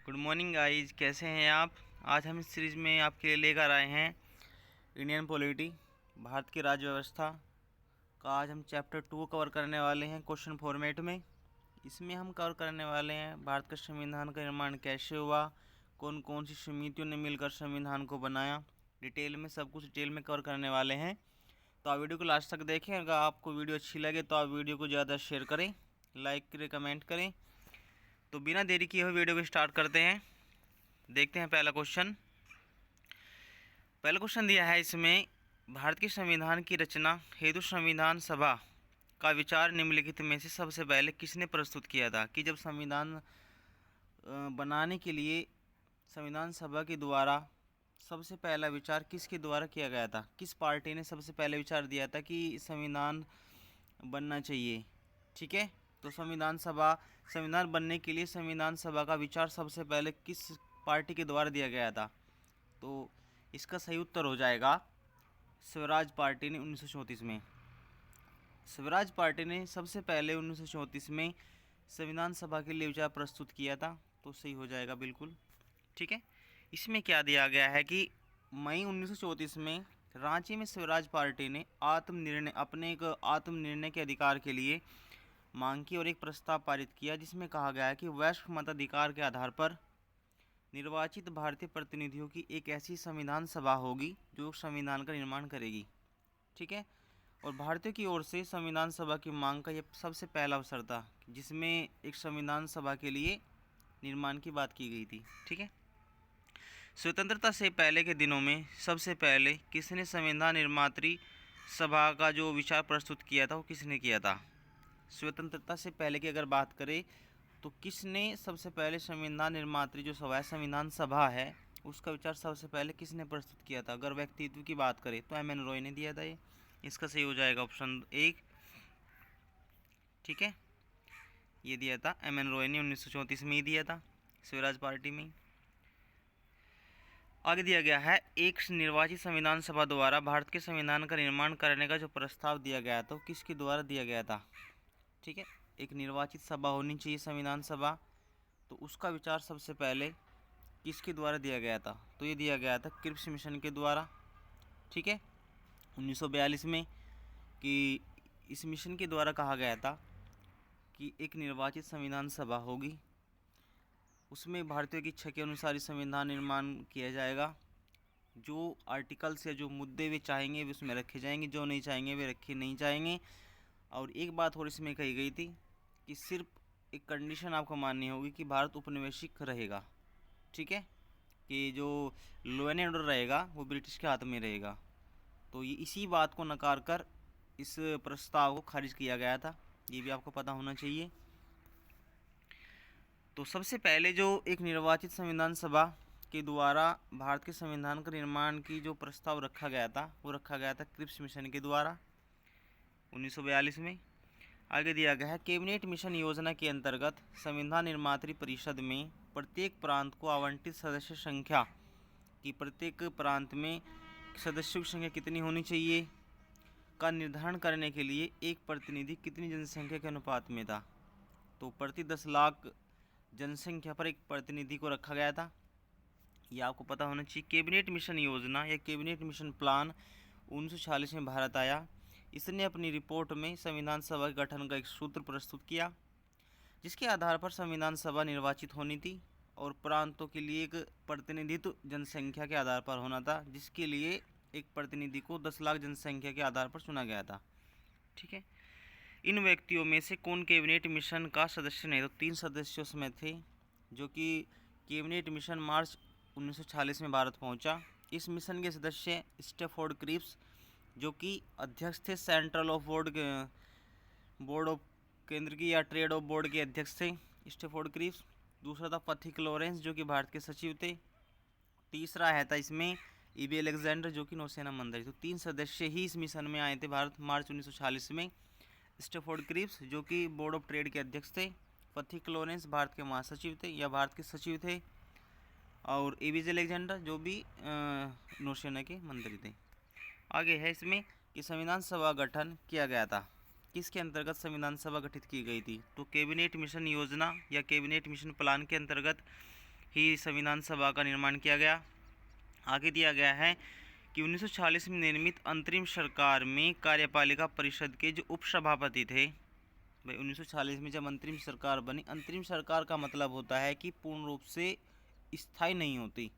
Good morning guys, कैसे हैं आप। आज हम इस सीरीज़ में आपके लिए लेकर आए हैं इंडियन पॉलिटी, भारत की राज्य व्यवस्था का। आज हम चैप्टर 2 कवर करने वाले हैं क्वेश्चन फॉर्मेट में। इसमें हम कवर करने वाले हैं भारत का संविधान का निर्माण कैसे हुआ, कौन कौन सी समितियों ने मिलकर संविधान को बनाया। डिटेल में सब कुछ डिटेल में कवर करने वाले हैं, तो आप वीडियो को लास्ट तक देखें। अगर आपको वीडियो अच्छी लगे तो आप वीडियो को ज़्यादा शेयर करें, लाइक करें, कमेंट करें। तो बिना देरी किए हुए वीडियो को स्टार्ट करते हैं। देखते हैं पहला क्वेश्चन दिया है इसमें, भारत के संविधान की रचना हेतु संविधान सभा का विचार निम्नलिखित में से सबसे पहले किसने प्रस्तुत किया था। कि जब संविधान बनाने के लिए संविधान सभा के द्वारा सबसे पहला विचार किसके द्वारा किया गया था, किस पार्टी ने सबसे पहले विचार दिया था कि संविधान बनना चाहिए। ठीक है, तो संविधान बनने के लिए संविधान सभा का विचार सबसे पहले किस पार्टी के द्वारा दिया गया था। तो इसका सही उत्तर हो जाएगा स्वराज पार्टी ने 1934 में। स्वराज पार्टी ने सबसे पहले 1934 में संविधान सभा के लिए विचार प्रस्तुत किया था, तो सही हो जाएगा बिल्कुल। ठीक है, इसमें क्या दिया गया है कि मई 1934 में रांची में स्वराज पार्टी ने अपने एक आत्मनिर्णय के अधिकार के लिए मांग की और एक प्रस्ताव पारित किया, जिसमें कहा गया है कि वैश्विक मताधिकार के आधार पर निर्वाचित भारतीय प्रतिनिधियों की एक ऐसी संविधान सभा होगी जो संविधान का निर्माण करेगी। ठीक है, और भारतीयों की ओर से संविधान सभा की मांग का यह सबसे पहला अवसर था जिसमें एक संविधान सभा के लिए निर्माण की बात की गई थी। ठीक है, स्वतंत्रता से पहले के दिनों में सबसे पहले किसने संविधान निर्मात्री सभा का जो विचार प्रस्तुत किया था वो किसने किया था। स्वतंत्रता से पहले की अगर बात करें तो किसने सबसे पहले संविधान निर्मात्री जो सभा है, संविधान सभा है, उसका विचार सबसे पहले किसने प्रस्तुत किया था। अगर व्यक्तित्व की बात करें तो एम एन रॉय ने दिया था। ये इसका सही हो जाएगा ऑप्शन 1। ठीक है, ये दिया था एम एन रॉय ने, 1934 में ही दिया था, स्वराज पार्टी में। आगे दिया गया है, एक निर्वाचित संविधान सभा द्वारा भारत के संविधान का निर्माण करने का जो प्रस्ताव दिया गया था किसके द्वारा दिया गया था। ठीक है, एक निर्वाचित सभा होनी चाहिए संविधान सभा, तो उसका विचार सबसे पहले किसके द्वारा दिया गया था। तो ये दिया गया था क्रिप्स मिशन के द्वारा। ठीक है, 1942 में, कि इस मिशन के द्वारा कहा गया था कि एक निर्वाचित संविधान सभा होगी, उसमें भारतीयों की इच्छा के अनुसार ही संविधान निर्माण किया जाएगा। जो आर्टिकल्स या जो मुद्दे वे चाहेंगे वे उसमें रखे जाएंगे, जो नहीं चाहेंगे वे रखे नहीं जाएंगे। और एक बात और इसमें कही गई थी कि सिर्फ एक कंडीशन आपको माननी होगी कि भारत उपनिवेशिक रहेगा। ठीक है, कि जो लॉ एंड ऑर्डर रहेगा वो ब्रिटिश के हाथ में रहेगा। तो ये इसी बात को नकार कर इस प्रस्ताव को खारिज किया गया था, ये भी आपको पता होना चाहिए। तो सबसे पहले जो एक निर्वाचित संविधान सभा के द्वारा भारत के संविधान का निर्माण की जो प्रस्ताव रखा गया था वो रखा गया था क्रिप्स मिशन के द्वारा 1942 में। आगे दिया गया है, कैबिनेट मिशन योजना के अंतर्गत संविधान निर्मात्री परिषद में प्रत्येक प्रांत को आवंटित सदस्य संख्या की, प्रत्येक प्रांत में सदस्यों की संख्या कितनी होनी चाहिए का निर्धारण करने के लिए एक प्रतिनिधि कितनी जनसंख्या के अनुपात में था। तो प्रति 10 लाख जनसंख्या पर एक प्रतिनिधि को रखा गया था, ये आपको पता होना चाहिए। कैबिनेट मिशन योजना या कैबिनेट मिशन प्लान 1946 में भारत आया। इसने अपनी रिपोर्ट में संविधान सभा के गठन का एक सूत्र प्रस्तुत किया, जिसके आधार पर संविधान सभा निर्वाचित होनी थी और प्रांतों के लिए एक प्रतिनिधित्व जनसंख्या के आधार पर होना था, जिसके लिए एक प्रतिनिधि को 10 लाख जनसंख्या के आधार पर चुना गया था। ठीक है, इन व्यक्तियों में से कौन कैबिनेट मिशन का सदस्य नहीं, तो 3 सदस्य उसमें थे, जो कि कैबिनेट मिशन मार्च 1946 में भारत पहुंचा। इस मिशन के सदस्य स्टैफोर्ड क्रिप्स, जो कि अध्यक्ष थे सेंट्रल ऑफ बोर्ड ऑफ केंद्र की या ट्रेड ऑफ बोर्ड के अध्यक्ष थे स्टैफोर्ड क्रिप्स। दूसरा था पथिक लॉरेंस, जो कि भारत के सचिव थे। तीसरा है था इसमें ईबी अलेक्जेंडर, जो कि नौसेना मंत्री। तो 3 सदस्य ही इस मिशन में आए थे भारत मार्च 1946 में। स्टैफोर्ड क्रिप्स, जो कि बोर्ड ऑफ ट्रेड के अध्यक्ष थे। पथिक लॉरेंस भारत के महासचिव थे या भारत के सचिव थे। और ईबी अलेक्जेंडर, जो भी नौसेना के मंत्री थे। आगे है इसमें कि संविधान सभा गठन किया गया था, किसके अंतर्गत संविधान सभा गठित की गई थी। तो कैबिनेट मिशन योजना या कैबिनेट मिशन प्लान के अंतर्गत ही संविधान सभा का निर्माण किया गया। आगे दिया गया है कि 1940 में निर्मित अंतरिम सरकार में कार्यपालिका परिषद के जो उपसभापति थे, भाई 1940 में जब अंतरिम सरकार बनी, अंतरिम सरकार का मतलब होता है कि पूर्ण रूप से स्थायी नहीं होती,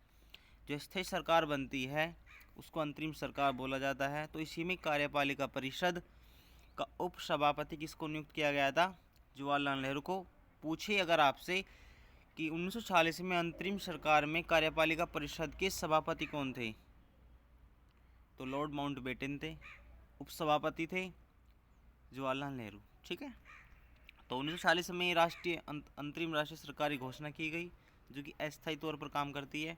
जो स्थायी सरकार बनती है उसको अंतरिम सरकार बोला जाता है। तो इसी में कार्यपालिका परिषद का उपसभापति किसको नियुक्त किया गया था? जवाहरलाल नेहरू को। पूछे अगर आपसे कि 1940 में अंतरिम सरकार में कार्यपालिका परिषद के सभापति कौन थे, तो लॉर्ड माउंटबेटन थे। उपसभापति थे जवाहरलाल नेहरू। ठीक है, तो 1940 में राष्ट्रीय अंतरिम राष्ट्रीय सरकार की घोषणा की गई, जो कि अस्थायी तौर पर काम करती है।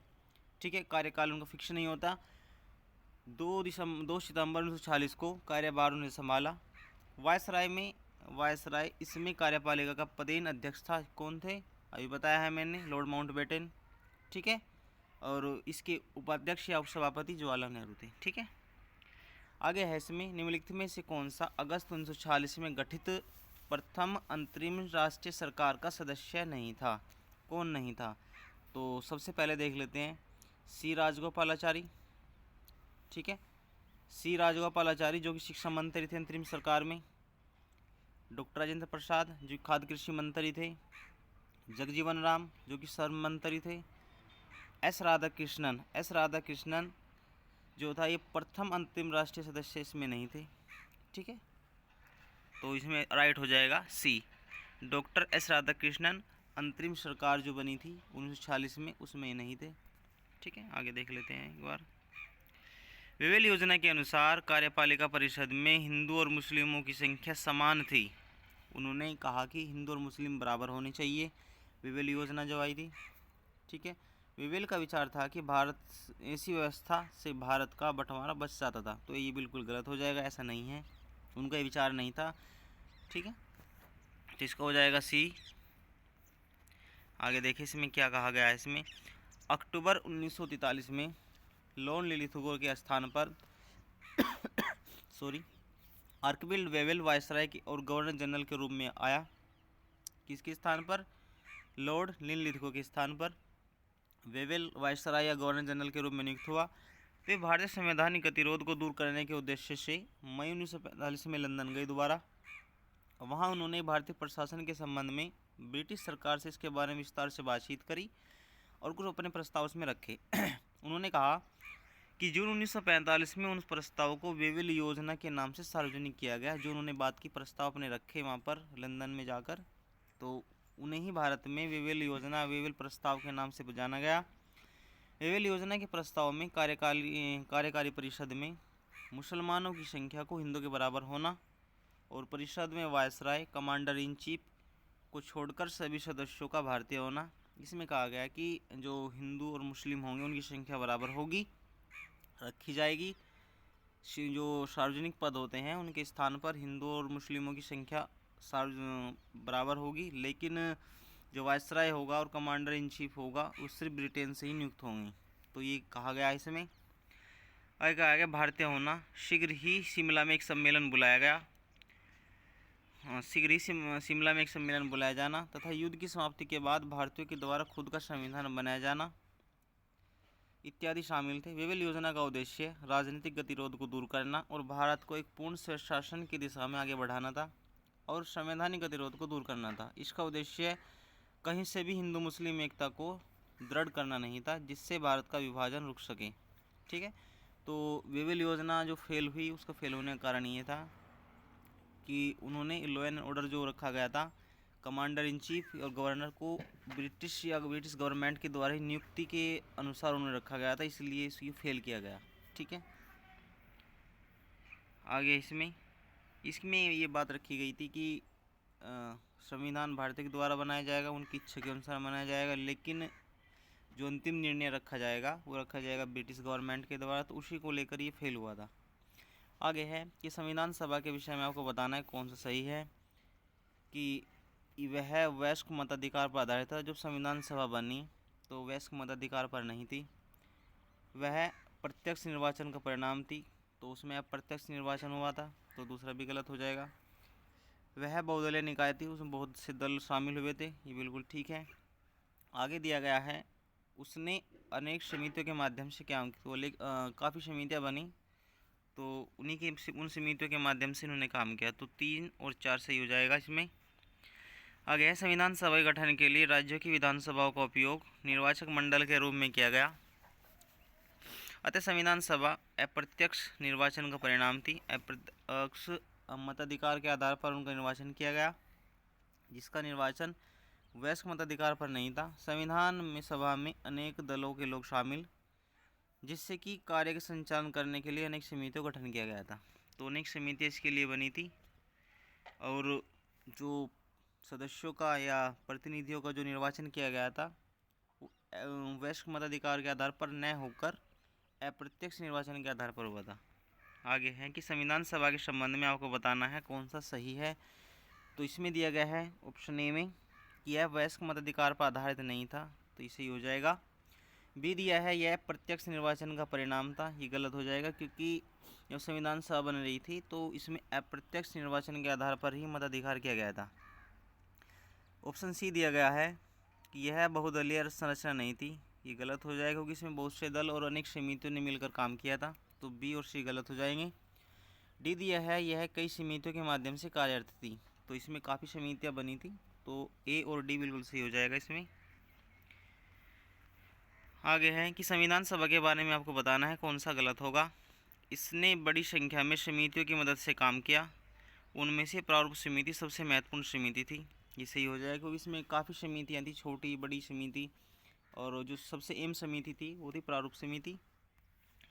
ठीक है, कार्यकाल उनका फिक्स नहीं होता। 2 सितंबर 1940 को कार्यभार उन्हें संभाला। वायसराय इसमें कार्यपालिका का पदेन अध्यक्ष था, कौन थे? अभी बताया है मैंने, लॉर्ड माउंटबेटन। ठीक है, और इसके उपाध्यक्ष या उपसभापति जवाहरलाल नेहरू थे। ठीक है, आगे है इसमें निम्नलिखित में से कौन सा अगस्त 1940 में गठित प्रथम अंतरिम राष्ट्रीय सरकार का सदस्य नहीं था? कौन नहीं था? तो सबसे पहले देख लेते हैं सी राजगोपालाचारी। ठीक है, सी राजगोपालाचारी जो कि शिक्षा मंत्री थे अंतरिम सरकार में। डॉक्टर राजेंद्र प्रसाद जो खाद्य कृषि मंत्री थे। जगजीवन राम जो कि श्रम मंत्री थे। एस राधाकृष्णन जो था ये प्रथम अंतिम राष्ट्रीय सदस्य इसमें नहीं थे। ठीक है, तो इसमें राइट हो जाएगा सी, डॉक्टर एस राधाकृष्णन अंतरिम सरकार जो बनी थी 1940 में उसमें नहीं थे। ठीक है, आगे देख लेते हैं एक बार। विवेल योजना के अनुसार कार्यपालिका परिषद में हिंदू और मुस्लिमों की संख्या समान थी। उन्होंने कहा कि हिंदू और मुस्लिम बराबर होने चाहिए, विवेल योजना जो आई थी। ठीक है, विवेल का विचार था कि भारत ऐसी व्यवस्था से भारत का बंटवारा बच जाता था, तो ये बिल्कुल गलत हो जाएगा, ऐसा नहीं है, उनका ये विचार नहीं था। ठीक है, तो इसका हो जाएगा सी। आगे देखिए इसमें क्या कहा गया है। इसमें अक्टूबर 1943 में लॉर्ड लिलिथगोर के स्थान पर आर्कबिल्ड वेवेल वायसराय की और गवर्नर जनरल के रूप में आया। किसके स्थान पर? लॉर्ड लिलिथगो के स्थान पर वेवेल वायसराय या गवर्नर जनरल के रूप में नियुक्त हुआ। वे भारतीय संवैधानिक गतिरोध को दूर करने के उद्देश्य से मई 1945 में लंदन गए दोबारा। वहां उन्होंने भारतीय प्रशासन के संबंध में ब्रिटिश सरकार से इसके बारे में विस्तार से बातचीत करी और कुछ अपने प्रस्ताव उसमें रखे। उन्होंने कहा कि जून 1945 में उन प्रस्तावों को वेवेल योजना के नाम से सार्वजनिक किया गया। जो उन्होंने बात की प्रस्ताव अपने रखे वहाँ पर लंदन में जाकर, तो उन्हें ही भारत में वेवेल योजना, वेवेल प्रस्ताव के नाम से जाना गया। वेवेल योजना के प्रस्ताव में कार्यकारी परिषद में मुसलमानों की संख्या को हिंदू के बराबर होना और परिषद में वायसराय, कमांडर इन चीफ को छोड़कर सभी सदस्यों का भारतीय होना। इसमें कहा गया कि जो हिंदू और मुस्लिम होंगे उनकी संख्या बराबर होगी, रखी जाएगी। जो सार्वजनिक पद होते हैं उनके स्थान पर हिंदू और मुस्लिमों की संख्या बराबर होगी, लेकिन जो वायसराय होगा और कमांडर इन चीफ होगा वो सिर्फ ब्रिटेन से ही नियुक्त होंगे। तो ये कहा गया इसमें। आगे कहा गया भारतीय होना। शीघ्र ही शिमला में एक सम्मेलन बुलाया गया। शीघ्र ही शिमला में एक सम्मेलन बुलाया जाना तथा युद्ध की समाप्ति के बाद भारतीयों के द्वारा खुद का संविधान बनाया जाना इत्यादि शामिल थे। वेवेल योजना का उद्देश्य राजनीतिक गतिरोध को दूर करना और भारत को एक पूर्ण स्वशासन की दिशा में आगे बढ़ाना था और संवैधानिक गतिरोध को दूर करना था। इसका उद्देश्य कहीं से भी हिंदू मुस्लिम एकता को दृढ़ करना नहीं था, जिससे भारत का विभाजन रुक सके। ठीक है, तो वेवेल योजना जो फेल हुई, उसका फेल होने का कारण ये था कि उन्होंने लॉ एंड ऑर्डर जो रखा गया था, कमांडर इन चीफ और गवर्नर को ब्रिटिश गवर्नमेंट के द्वारा नियुक्ति के अनुसार उन्हें रखा गया था, इसलिए इसको फेल किया गया। ठीक है, आगे इसमें ये बात रखी गई थी कि संविधान भारतीय के द्वारा बनाया जाएगा, उनकी इच्छा के अनुसार बनाया जाएगा, लेकिन जो अंतिम निर्णय रखा जाएगा वो रखा जाएगा ब्रिटिश गवर्नमेंट के द्वारा, तो उसी को लेकर ये फेल हुआ था। आगे है कि संविधान सभा के विषय में आपको बताना है कौन सा सही है, कि वह वयस्क मताधिकार पर आधारित था। जब संविधान सभा बनी तो वयस्क मताधिकार पर नहीं थी, वह प्रत्यक्ष निर्वाचन का परिणाम थी, तो उसमें अब प्रत्यक्ष निर्वाचन हुआ था, तो दूसरा भी गलत हो जाएगा। वह बहुदलीय निकाय थी, उसमें बहुत से दल शामिल हुए थे, ये बिल्कुल ठीक है। आगे दिया गया है उसने अनेक समितियों के माध्यम से क्या बोले काफ़ी समितियाँ बनी, तो उन्हीं की उन समितियों के माध्यम से इन्होंने काम किया। तो 3 और 4 सही हो जाएगा इसमें। आगे है संविधान सभा के गठन के लिए राज्यों की विधानसभाओं का उपयोग निर्वाचक मंडल के रूप में किया गया। अतः संविधान सभा अप्रत्यक्ष निर्वाचन का परिणाम थी। अप्रत्यक्ष मताधिकार के आधार पर उनका निर्वाचन किया गया, जिसका निर्वाचन वयस्क मताधिकार पर नहीं था। संविधान में सभा में अनेक दलों के लोग शामिल, जिससे कि कार्य के संचालन करने के लिए अनेक समितियों का गठन किया गया था। तो अनेक समितियाँ इसके लिए बनी थी, और जो सदस्यों का या प्रतिनिधियों का जो निर्वाचन किया गया था वयस्क मताधिकार के आधार पर न होकर अप्रत्यक्ष निर्वाचन के आधार पर हुआ था। आगे है कि संविधान सभा के संबंध में आपको बताना है कौन सा सही है। तो इसमें दिया गया है ऑप्शन ए में कि यह वयस्क मताधिकार पर आधारित नहीं था, तो इसे ही हो जाएगा। बी दिया है यह प्रत्यक्ष निर्वाचन का परिणाम था, ये गलत हो जाएगा, क्योंकि जब संविधान सभा बन रही थी तो इसमें अप्रत्यक्ष निर्वाचन के आधार पर ही मताधिकार किया गया था। ऑप्शन सी दिया गया है कि यह बहुदलीय संरचना नहीं थी, ये गलत हो जाएगा, क्योंकि इसमें बहुत से दल और अनेक समितियों ने मिलकर काम किया था। तो बी और सी गलत हो जाएंगे। डी दिया है यह कई समितियों के माध्यम से कार्यरत थी, तो इसमें काफ़ी समितियां बनी थी, तो ए और डी बिल्कुल सही हो जाएगा इसमें। आगे है कि संविधान सभा के बारे में आपको बताना है कौन सा गलत होगा। इसने बड़ी संख्या में समितियों की मदद से काम किया, उनमें से प्रारूप समिति सबसे महत्वपूर्ण समिति थी, ये सही हो जाएगा, क्योंकि इसमें काफ़ी समितियाँ थी, छोटी बड़ी समिति, और जो सबसे अहम समिति थी वो थी प्रारूप समिति।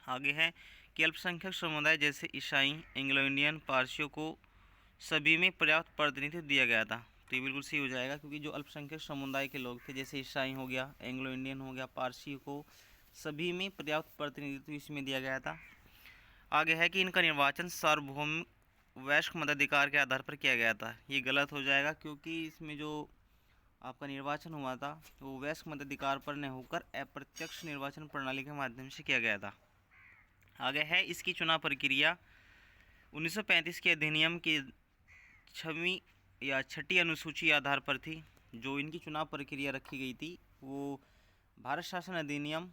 आगे है कि अल्पसंख्यक समुदाय जैसे ईसाई, एंग्लो इंडियन, पारसियों को सभी में पर्याप्त प्रतिनिधित्व दिया गया था, तो ये बिल्कुल सही हो जाएगा, क्योंकि जो अल्पसंख्यक समुदाय के लोग थे जैसे ईसाई हो गया, एंग्लो इंडियन हो गया, पारसी को सभी में पर्याप्त प्रतिनिधित्व इसमें दिया गया था। आगे है कि इनका निर्वाचन सार्वभौम वयस्क मताधिकार के आधार पर किया गया था, ये गलत हो जाएगा, क्योंकि इसमें जो आपका निर्वाचन हुआ था वो वयस्क मताधिकार पर न होकर अप्रत्यक्ष निर्वाचन प्रणाली के माध्यम से किया गया था। आगे है इसकी चुनाव प्रक्रिया 1935 के अधिनियम की 6वीं या 6ठी अनुसूची आधार पर थी। जो इनकी चुनाव प्रक्रिया रखी गई थी वो भारत शासन अधिनियम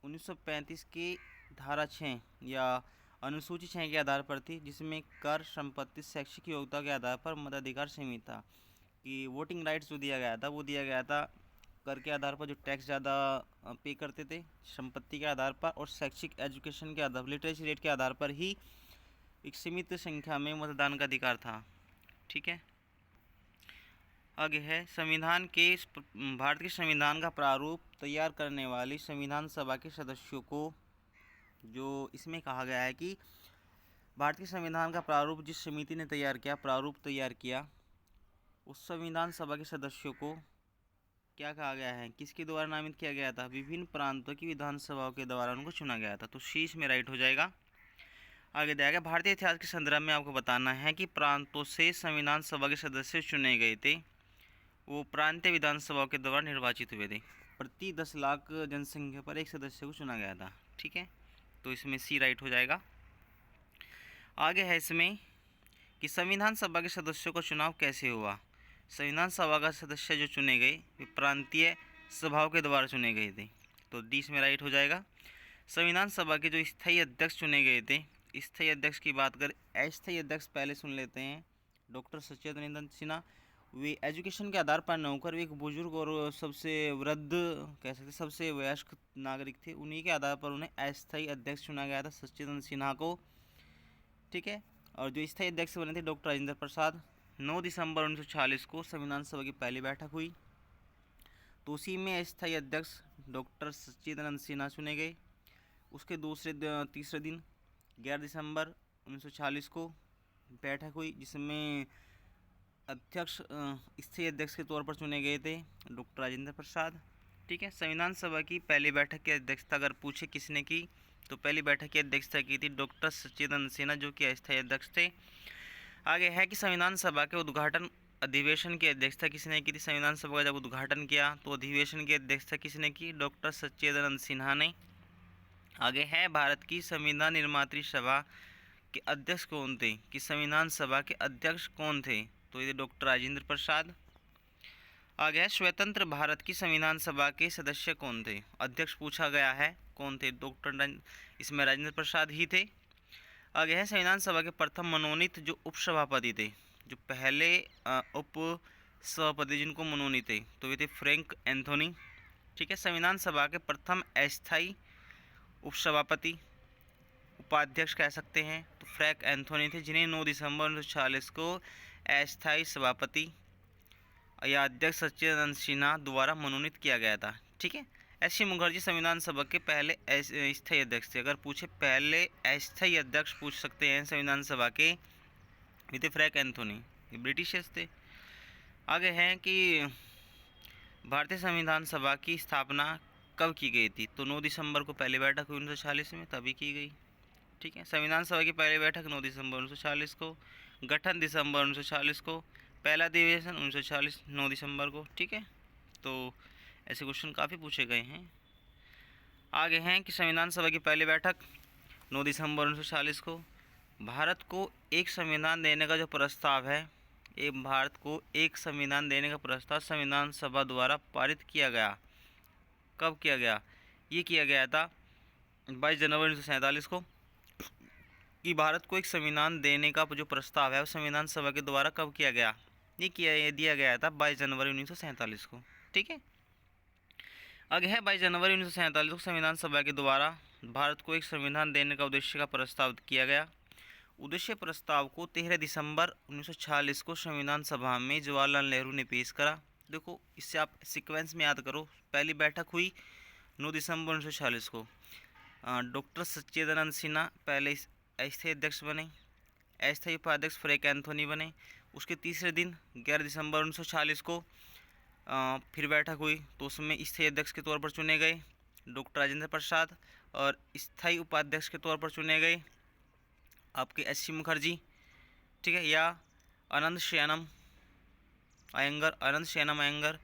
1935 के धारा 6 या अनुसूची 6 के आधार पर थी, जिसमें कर, संपत्ति, शैक्षिक योग्यता के आधार पर मताधिकार सीमित था। कि वोटिंग राइट्स जो दिया गया था वो दिया गया था कर के आधार पर, जो टैक्स ज़्यादा पे करते थे, संपत्ति के आधार पर, और शैक्षिक एजुकेशन के आधार, लिटरेसी रेट के आधार पर ही एक सीमित संख्या में मतदान का अधिकार था। ठीक है, आगे है संविधान के भारत के संविधान का प्रारूप तैयार करने वाली संविधान सभा के सदस्यों को, जो इसमें कहा गया है कि भारत के संविधान का प्रारूप जिस समिति ने तैयार किया, प्रारूप तैयार किया, उस संविधान सभा के सदस्यों को क्या कहा गया है, किसके द्वारा नामित किया गया था, विभिन्न प्रांतों की विधानसभाओं के द्वारा उनको चुना गया था, तो सी इसमें राइट हो जाएगा। आगे दिया गया भारतीय इतिहास के संदर्भ में आपको बताना है कि प्रांतों से संविधान सभा के सदस्य चुने गए थे, वो प्रांतीय विधानसभाओं के द्वारा निर्वाचित हुए थे। प्रति 10 लाख जनसंख्या पर एक सदस्य को चुना गया था। ठीक है, तो इसमें सी राइट हो जाएगा। आगे है इसमें कि संविधान सभा के सदस्यों का चुनाव कैसे हुआ। संविधान सभा का सदस्य जो चुने गए वे प्रांतीय सभाओं के द्वारा चुने गए थे, तो डी इसमें राइट हो जाएगा। संविधान सभा के जो स्थायी अध्यक्ष चुने गए थे, स्थायी अध्यक्ष की बात करें, अस्थायी अध्यक्ष पहले सुन लेते हैं, डॉक्टर सच्चिदानंद सिन्हा। वे एजुकेशन के आधार पर न होकर वे एक बुजुर्ग और सबसे वृद्ध कह सकते सबसे वयस्क नागरिक थे, उन्हीं के आधार पर उन्हें अस्थायी अध्यक्ष चुना गया था, सच्चिदानंद सिन्हा को। ठीक है, और जो स्थायी अध्यक्ष बने थे डॉक्टर राजेंद्र प्रसाद। 9 दिसंबर 1946 को संविधान सभा की पहली बैठक हुई, तो उसी में स्थायी अध्यक्ष डॉक्टर सच्चिदानंद सिन्हा चुने गए। उसके तीसरे दिन 11 दिसंबर 1946 को बैठक हुई, जिसमें अध्यक्ष स्थायी अध्यक्ष के तौर पर चुने गए थे डॉक्टर राजेंद्र प्रसाद। ठीक है, संविधान सभा की पहली बैठक की अध्यक्षता अगर पूछे किसने की, तो पहली बैठक की अध्यक्षता की थी डॉक्टर सच्चिदानंद सिन्हा, जो कि अस्थायी अध्यक्ष थे। आगे है कि संविधान सभा के उद्घाटन अधिवेशन की अध्यक्षता किसने की थी। संविधान सभा का जब उद्घाटन किया तो अधिवेशन की अध्यक्षता किसने की, डॉक्टर सच्चिदानंद सिन्हा ने। आगे है भारत की संविधान निर्मात्री सभा के अध्यक्ष कौन थे, कि संविधान सभा के अध्यक्ष कौन थे, तो ये डॉक्टर राजेंद्र प्रसाद। आगे है स्वतंत्र भारत की संविधान सभा के सदस्य कौन थे। अध्यक्ष पूछा गया है, कौन थे? इसमें राजेंद्र प्रसाद ही थे। आगे है संविधान सभा के प्रथम मनोनीत जो उपसभापति थे, जो पहले उप सभापति जिनको मनोनीत थे, तो वे थे फ्रैंक एंथोनी। ठीक है। संविधान सभा के प्रथम अस्थायी उपसभापति, उपाध्यक्ष कह सकते हैं, तो फ्रैंक एंथोनी थे, जिन्हें 9 दिसंबर 1946 को अस्थायी सभापति या अध्यक्ष सच्चिदानंद सिन्हा द्वारा मनोनीत किया गया था। ठीक है। एस सी मुखर्जी संविधान सभा के पहले अस्थायी अध्यक्ष थे। अगर पूछे पहले अस्थायी अध्यक्ष पूछ सकते हैं संविधान सभा के, ये थे फ्रैंक एंथोनी, ये ब्रिटिशर्स थे। आगे हैं कि भारतीय संविधान सभा की स्थापना कब की गई थी, तो 9 दिसंबर को पहली बैठक हुई 1946 में, तभी की गई। ठीक है। संविधान सभा की पहली बैठक 9 दिसंबर 1946 को, गठन दिसंबर 1946 को, पहला अधिवेशन 1946 9 दिसंबर को। ठीक है। तो ऐसे क्वेश्चन काफ़ी पूछे गए हैं। आगे हैं कि संविधान सभा की पहली बैठक 9 दिसंबर 1946 को। भारत को एक संविधान देने का जो प्रस्ताव है, ये भारत को एक संविधान देने का प्रस्ताव संविधान सभा द्वारा पारित किया गया। कब किया गया? ये किया गया था 22 जनवरी 1947 को, कि भारत को एक संविधान देने का जो प्रस्ताव है वो संविधान सभा के द्वारा कब किया गया? ये दिया गया था 22 जनवरी 1947 को। ठीक है। आगे है 22 जनवरी 1947 को संविधान सभा के द्वारा भारत को एक संविधान देने का उद्देश्य का प्रस्ताव किया गया। उद्देश्य प्रस्ताव को 13 दिसंबर 1946 को संविधान सभा में जवाहरलाल नेहरू ने पेश करा। देखो, इससे आप सीक्वेंस में याद करो। पहली बैठक हुई 9 दिसंबर 1946 को। डॉक्टर सच्चिदानंद सिन्हा पहले अस्थायी अध्यक्ष बने, अस्थायी उपाध्यक्ष फ्रैंक एंथोनी बने। उसके तीसरे दिन 11 दिसंबर 1946 को फिर बैठक हुई, तो उसमें स्थायी अध्यक्ष के तौर पर चुने गए डॉक्टर राजेंद्र प्रसाद, और स्थायी उपाध्यक्ष के तौर पर चुने गए आपके एस सी मुखर्जी। ठीक है। या अनंत शयनम अयंगर।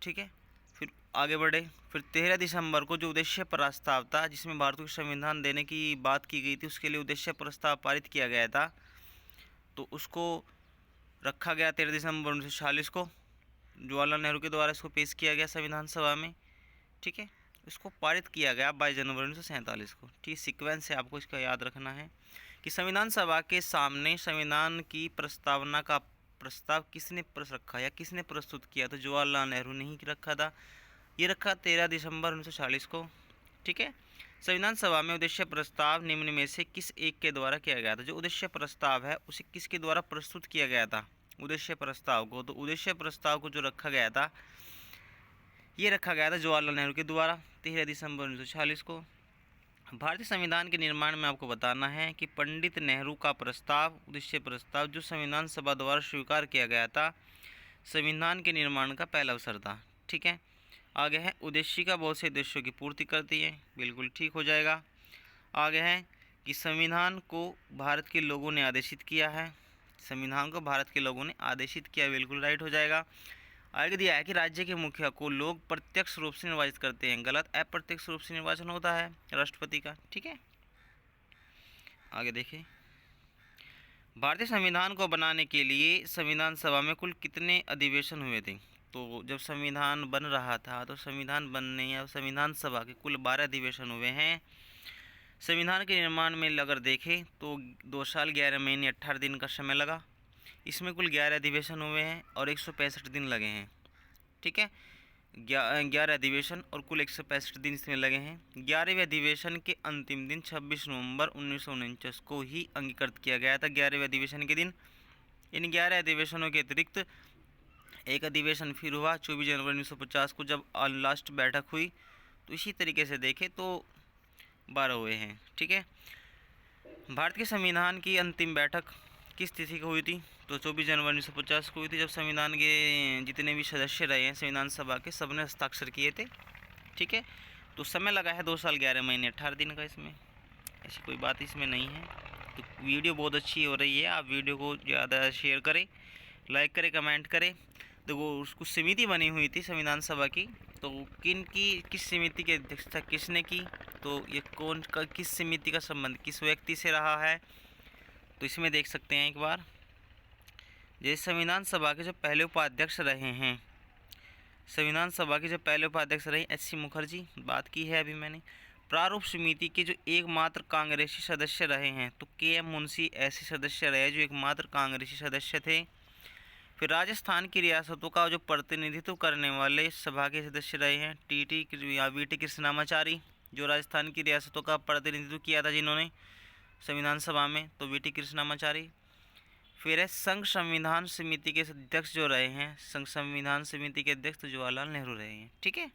ठीक है। फिर आगे बढ़े। फिर 13 दिसंबर को जो उद्देश्य प्रस्ताव था, जिसमें भारत को संविधान देने की बात की गई थी, उसके लिए उद्देश्य प्रस्ताव पारित किया गया था, तो उसको रखा गया 13 दिसंबर 1946 को। जवाहरलाल नेहरू के द्वारा इसको पेश किया गया संविधान सभा में। ठीक है। इसको पारित किया गया 22 जनवरी 1947 को। ठीक, सीक्वेंस से आपको इसका याद रखना है कि संविधान सभा के सामने संविधान की प्रस्तावना का प्रस्ताव किसने रखा या किसने प्रस्तुत किया, तो जवाहरलाल नेहरू ने ही रखा था। ये रखा 13 दिसंबर 1946 को। ठीक है। संविधान सभा में उद्देश्य प्रस्ताव निम्न में से किस एक के द्वारा किया गया था? जो उद्देश्य प्रस्ताव है उसे किसके द्वारा प्रस्तुत किया गया था उद्देश्य प्रस्ताव को? तो उद्देश्य प्रस्ताव को जो रखा गया था, ये रखा गया था जवाहरलाल नेहरू के द्वारा 13 दिसंबर 1946 को। भारतीय संविधान के निर्माण में आपको बताना है कि पंडित नेहरू का प्रस्ताव, उद्देश्य प्रस्ताव, जो संविधान सभा द्वारा स्वीकार किया गया था, संविधान के निर्माण का पहला अवसर था। ठीक है। आगे है उद्देश्य का बहुत से उद्देश्यों की पूर्ति करती है, बिल्कुल ठीक हो जाएगा। आगे है कि संविधान को भारत के लोगों ने आदेशित किया है, संविधान को भारत के लोगों ने आदेशित किया, बिल्कुल राइट हो जाएगा। आगे दिया है कि राज्य के मुखिया को लोग प्रत्यक्ष रूप से निर्वाचित करते हैं, गलत, अप्रत्यक्ष रूप से निर्वाचन होता है राष्ट्रपति का। ठीक है। आगे देखिए, भारतीय संविधान को बनाने के लिए संविधान सभा में कुल कितने अधिवेशन हुए थे? तो जब संविधान बन रहा था, तो संविधान बनने या संविधान सभा के कुल 12 अधिवेशन हुए हैं। संविधान के निर्माण में अगर देखें तो 2 साल 11 महीने 18 दिन का समय लगा। इसमें कुल 11 अधिवेशन हुए हैं और 165 दिन लगे हैं। ठीक है। 11 अधिवेशन और कुल 165 दिन इसमें लगे हैं। 11वें अधिवेशन के अंतिम दिन 26 नवंबर 1949 को ही अंगीकृत किया गया था, 11वें अधिवेशन के दिन। इन 11 अधिवेशनों के अतिरिक्त एक अधिवेशन फिर हुआ 24 जनवरी 1950 को, जब लास्ट बैठक हुई। तो इसी तरीके से देखें तो 12 हुए हैं। ठीक है। भारत के संविधान की अंतिम बैठक किस तिथि को हुई थी? तो 24 जनवरी 1950 को हुई थी, जब संविधान के जितने भी सदस्य रहे हैं संविधान सभा के, सबने हस्ताक्षर किए थे। ठीक है। तो समय लगा है 2 साल 11 महीने 18 दिन का। इसमें ऐसी कोई बात इसमें नहीं है। तो वीडियो बहुत अच्छी हो रही है, आप वीडियो को ज़्यादा शेयर करें, लाइक करें, कमेंट करें। तो वो कुछ समिति बनी हुई थी संविधान सभा की, तो किस समिति की अध्यक्षता किसने की, तो ये किस समिति का संबंध किस व्यक्ति से रहा है, तो इसमें देख सकते हैं एक बार। जैसे संविधान सभा के जो पहले उपाध्यक्ष रहे हैं, संविधान सभा के जो पहले उपाध्यक्ष रहे एच.सी. मुखर्जी, बात की है अभी मैंने। प्रारूप समिति के जो एकमात्र कांग्रेसी सदस्य रहे हैं तो के.एम. मुंशी ऐसे सदस्य रहे जो एकमात्र कांग्रेसी सदस्य थे। फिर राजस्थान की रियासतों का जो प्रतिनिधित्व करने वाले सभा के सदस्य रहे हैं टी.टी. या वी.टी. कृष्णामाचारी, जो राजस्थान की रियासतों का प्रतिनिधित्व किया था जिन्होंने संविधान सभा में, तो वी.टी. कृष्णामाचारी। फिर है संघ संविधान समिति के अध्यक्ष जो रहे हैं, संघ संविधान समिति के अध्यक्ष तो जवाहरलाल नेहरू रहे हैं। ठीक है,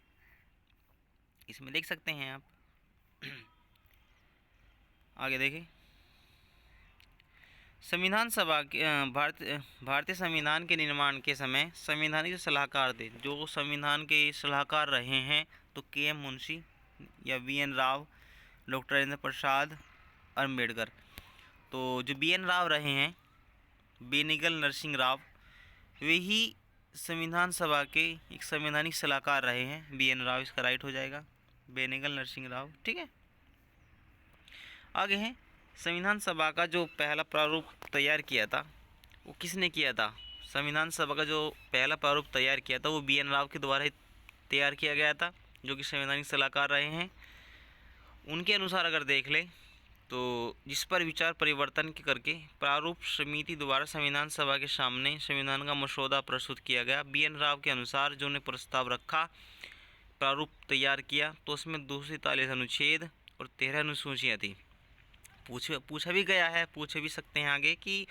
इसमें देख सकते हैं आप। आगे देखिए, संविधान सभा के भारतीय संविधान के निर्माण के समय संवैधानिक जो सलाहकार थे, जो संविधान के सलाहकार रहे हैं तो के.एम. मुंशी या वी.एन. राव, डॉक्टर राजेंद्र प्रसाद, अम्बेडकर। तो जो बी.एन. राव रहे हैं, बेनिगल नरसिंह राव, वे ही संविधान सभा के एक संवैधानिक सलाहकार रहे हैं। बी.एन. राव इसका राइट हो जाएगा, बेनिगल नरसिंह राव। ठीक है, आगे है संविधान सभा का जो पहला प्रारूप तैयार किया था वो किसने किया था? संविधान सभा का जो पहला प्रारूप तैयार किया था वो बी.एन. राव के द्वारा ही तैयार किया गया था, जो कि संवैधानिक सलाहकार रहे हैं। उनके अनुसार अगर देख ले तो जिस पर विचार परिवर्तन करके प्रारूप समिति द्वारा संविधान सभा के सामने संविधान का मसौदा प्रस्तुत किया गया। बी.एन. राव के अनुसार जो ने प्रस्ताव रखा, प्रारूप तैयार किया, तो उसमें 243 अनुच्छेद और 13 अनुसूचियाँ थी। पूछा भी गया है, पूछ भी सकते हैं आगे कि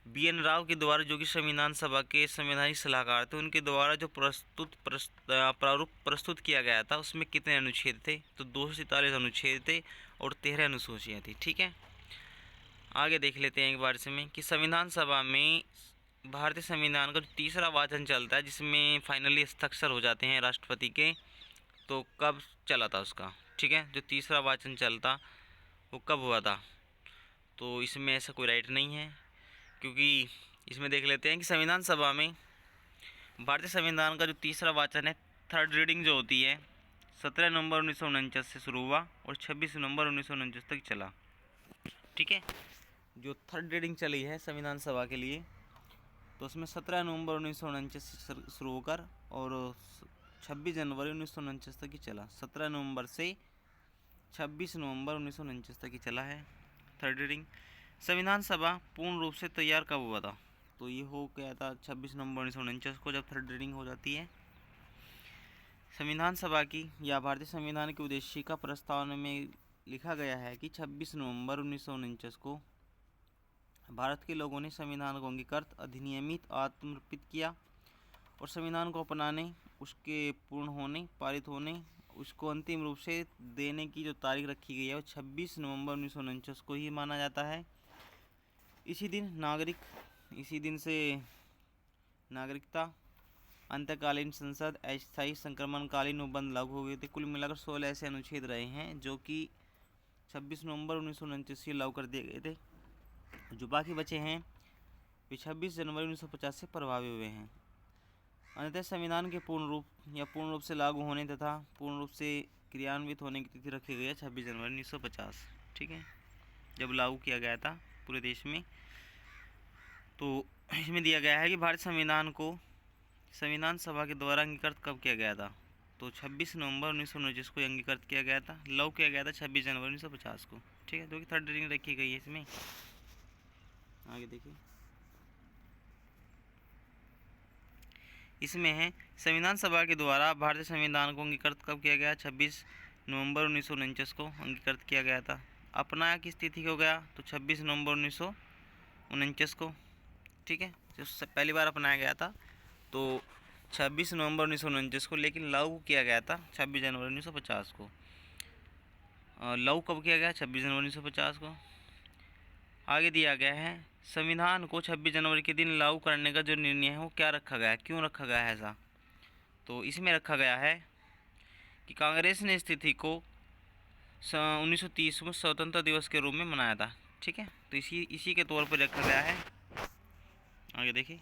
बी.एन. राव के द्वारा जो कि संविधान सभा के संवैधानिक सलाहकार थे, उनके द्वारा जो प्रारूप प्रस्तुत किया गया था उसमें कितने अनुच्छेद थे? तो 243 अनुच्छेद थे और 13 अनुसूचियाँ थी। ठीक है, आगे देख लेते हैं एक बार इसमें कि संविधान सभा में भारतीय संविधान का जो तीसरा वाचन चलता है, जिसमें फाइनली हस्ताक्षर हो जाते हैं राष्ट्रपति के, तो कब चला था उसका? ठीक है, जो तीसरा वाचन चलता वो कब हुआ था? तो इसमें ऐसा कोई राइट नहीं है, क्योंकि इसमें देख लेते हैं कि संविधान सभा में भारतीय संविधान का जो तीसरा वाचन है, थर्ड रीडिंग जो होती है, 17 नवंबर 1949 से शुरू हुआ और 26 नवंबर 1949 तक चला। ठीक है, जो थर्ड रीडिंग चली है संविधान सभा के लिए, तो उसमें 17 नवंबर 1949 से शुरू होकर और 26 जनवरी 1949 तक ही चला। 17 नवंबर से 26 नवंबर 1949 तक ही चला है थर्ड रीडिंग। संविधान सभा पूर्ण रूप से तैयार कब हुआ था? तो ये हो गया था 26 नवंबर 1949 को, जब थर्ड रीडिंग हो जाती है। संविधान सभा की या भारतीय संविधान के उद्देशिका प्रस्तावना में लिखा गया है कि 26 नवंबर 1949 को भारत के लोगों ने संविधान को अंगीकृत, अधिनियमित, आत्मर्पित किया और संविधान को अपनाने, उसके पूर्ण होने, पारित होने, उसको अंतिम रूप से देने की जो तारीख रखी गई है वो 26 नवंबर 1949 को ही माना जाता है। इसी दिन से नागरिकता, अंतकालीन संसद, अस्थायी संक्रमणकालीन उपबंध लागू हो गए थे। कुल मिलाकर 16 ऐसे अनुच्छेद रहे हैं जो कि 26 नवंबर 1949 से लागू कर दिए गए थे। जो बाकी बचे हैं वे 26 जनवरी 1950 से प्रभावी हुए हैं। अन्यतः संविधान के पूर्ण रूप से लागू होने तथा पूर्ण रूप से क्रियान्वित होने की तिथि रखी गई है 26 जनवरी 1950। ठीक है, जब लागू किया गया था पूरे देश में। तो इसमें दिया गया है कि भारतीय संविधान को संविधान सभा के द्वारा अंगीकृत कब किया गया था? तो 26 नवंबर 1949 को अंगीकृत किया गया था, लागू किया गया था 26 जनवरी 1950 को। ठीक है, जो कि थर्ड रीडिंग रखी गई है इसमें। आगे देखिए, इसमें है संविधान सभा के द्वारा भारतीय संविधान को अंगीकृत कब किया गया? 26 नवंबर 1949 को अंगीकृत किया गया था। अपनाया किस तिथि को गया? तो 26 नवंबर 1949 को। ठीक है, जो पहली बार अपनाया गया था तो 26 नवंबर 1949 को, लेकिन लागू किया गया था 26 जनवरी 1950 को। लागू कब किया गया? 26 जनवरी 1950 को। आगे दिया गया है संविधान को 26 जनवरी के दिन लागू करने का जो निर्णय है वो क्या रखा गया है, क्यों रखा गया है ऐसा? तो इसमें रखा गया है कि कांग्रेस ने इस तिथि को 1930 में स्वतंत्रता दिवस के रूप में मनाया था। ठीक है, तो इसी के तौर पर रखा गया है। आगे देखिए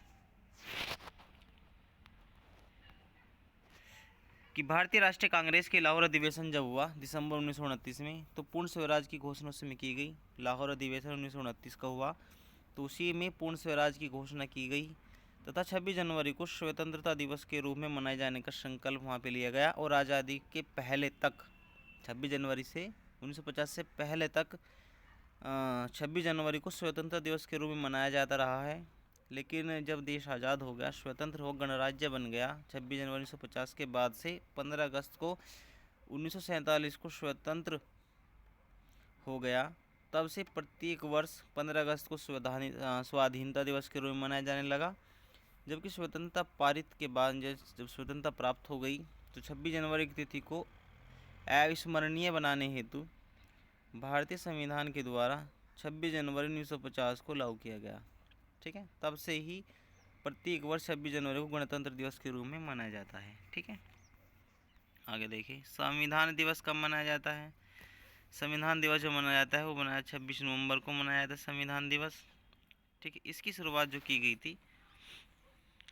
कि भारतीय राष्ट्रीय कांग्रेस के लाहौर अधिवेशन जब हुआ दिसंबर 1929 में, तो पूर्ण स्वराज की घोषणा उसमें की गई। लाहौर अधिवेशन 1929 का हुआ, तो उसी में पूर्ण स्वराज की घोषणा की गई। तथा 26 जनवरी को स्वतंत्रता दिवस के रूप में मनाए जाने का संकल्प वहाँ पे लिया गया। और आज़ादी के पहले तक 26 जनवरी से 1950 से पहले तक 26 जनवरी को स्वतंत्रता दिवस के रूप में मनाया जाता रहा है। लेकिन जब देश आज़ाद हो गया, स्वतंत्र हो गणराज्य बन गया 26 जनवरी 1950 के बाद से 15 अगस्त को 1947 को स्वतंत्र हो गया, तब से प्रत्येक वर्ष 15 अगस्त को स्वाधीनता दिवस के रूप में मनाया जाने लगा। जबकि स्वतंत्रता पारित के बाद जब स्वतंत्रता प्राप्त हो गई तो 26 जनवरी की तिथि को अविस्मरणीय बनाने हेतु भारतीय संविधान के द्वारा 26 जनवरी 1950 को लागू किया गया। ठीक है, तब से ही प्रत्येक वर्ष 26 जनवरी को गणतंत्र दिवस के रूप में मनाया जाता है। ठीक है, आगे देखिए संविधान दिवस कब मनाया जाता है। संविधान दिवस जो मनाया जाता है वो मनाया 26 नवंबर को मनाया जाता है संविधान दिवस। ठीक है, इसकी शुरुआत जो की गई थी,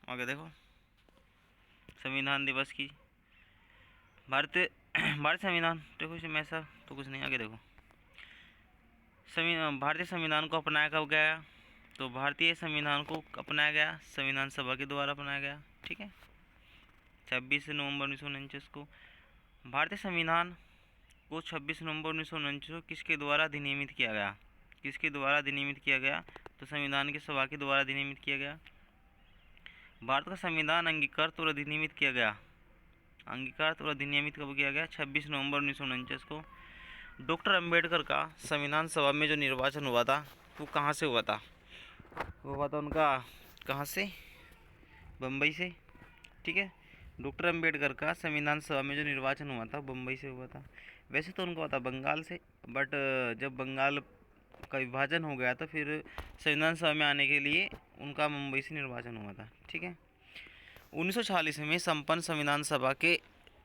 आगे देखो संविधान दिवस की भारतीय संविधान, देखो इसमें ऐसा तो कुछ नहीं, आगे देखो भारतीय संविधान को अपनाया कब गया, तो भारतीय संविधान को अपनाया गया संविधान सभा के द्वारा अपनाया गया। ठीक है, 26 नवंबर 1949 को। भारतीय संविधान को 26 नवंबर 1949 को किसके द्वारा अधिनियमित किया गया, किसके द्वारा अधिनियमित किया गया, तो संविधान की सभा के द्वारा अधिनियमित किया गया। भारत का संविधान अंगीकृत और अधिनियमित किया गया, अंगीकृत और अधिनियमित कब किया गया, 26 नवंबर 1949 को। डॉक्टर अंबेडकर का संविधान सभा में जो निर्वाचन हुआ था वो कहाँ से हुआ था, वो हुआ था उनका कहाँ से, बम्बई से। ठीक है, डॉक्टर अंबेडकर का संविधान सभा में जो निर्वाचन हुआ था बम्बई से हुआ था। वैसे तो उनका हुआ था बंगाल से, बट जब बंगाल का विभाजन हो गया तो फिर संविधान सभा में आने के लिए उनका मुंबई से निर्वाचन हुआ था। ठीक है, 1946 में संपन्न संविधान सभा के